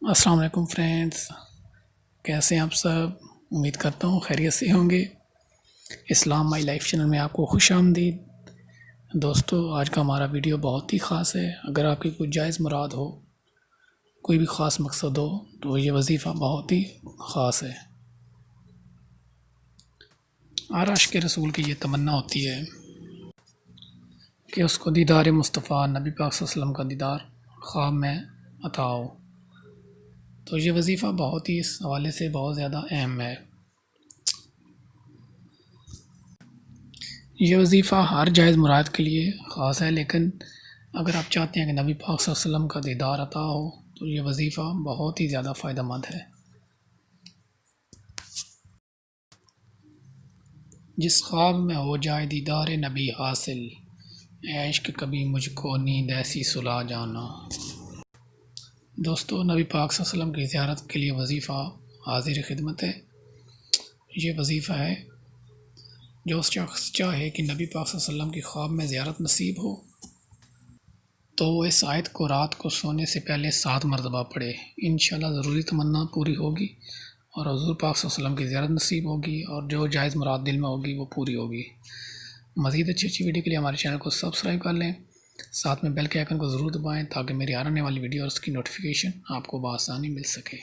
السلام علیکم فرینڈز، کیسے ہیں آپ سب؟ امید کرتا ہوں خیریت سے ہوں گے۔ اسلام مائی لائف چینل میں آپ کو خوش آمدید۔ دوستو، آج کا ہمارا ویڈیو بہت ہی خاص ہے۔ اگر آپ کی کوئی جائز مراد ہو، کوئی بھی خاص مقصد ہو، تو یہ وظیفہ بہت ہی خاص ہے۔ ہر عاشق رسول کی یہ تمنا ہوتی ہے کہ اس کو دیدار مصطفیٰ نبی پاک صلی اللہ علیہ وسلم کا دیدار خواب میں عطا ہو، تو یہ وظیفہ بہت ہی اس حوالے سے بہت زیادہ اہم ہے۔ یہ وظیفہ ہر جائز مراد کے لیے خاص ہے، لیکن اگر آپ چاہتے ہیں کہ نبی پاک صلی اللہ علیہ وسلم کا دیدار عطا ہو تو یہ وظیفہ بہت ہی زیادہ فائدہ مند ہے۔ جس خواب میں ہو جائے دیدار نبی حاصل، اے عشق کبھی مجھ کو نیند ایسی سلا جانا۔ دوستو، نبی پاک صلی اللہ علیہ وسلم کی زیارت کے لیے وظیفہ حاضر خدمت ہے۔ یہ وظیفہ ہے جو شخص چاہے کہ نبی پاک صلی اللہ علیہ وسلم کی خواب میں زیارت نصیب ہو تو وہ اس آیت کو رات کو سونے سے پہلے 7 مرتبہ پڑھے۔ انشاءاللہ ضروری تمنا پوری ہوگی اور حضور پاک صلی اللہ علیہ وسلم کی زیارت نصیب ہوگی، اور جو جائز مراد دل میں ہوگی وہ پوری ہوگی۔ مزید اچھی ویڈیو کے لیے ہمارے چینل کو سبسکرائب کر لیں، ساتھ میں بیل کے آئیکن کو ضرور دبائیں تاکہ میری آنے والی ویڈیو اور اس کی نوٹیفیکیشن آپ کو بآسانی مل سکے۔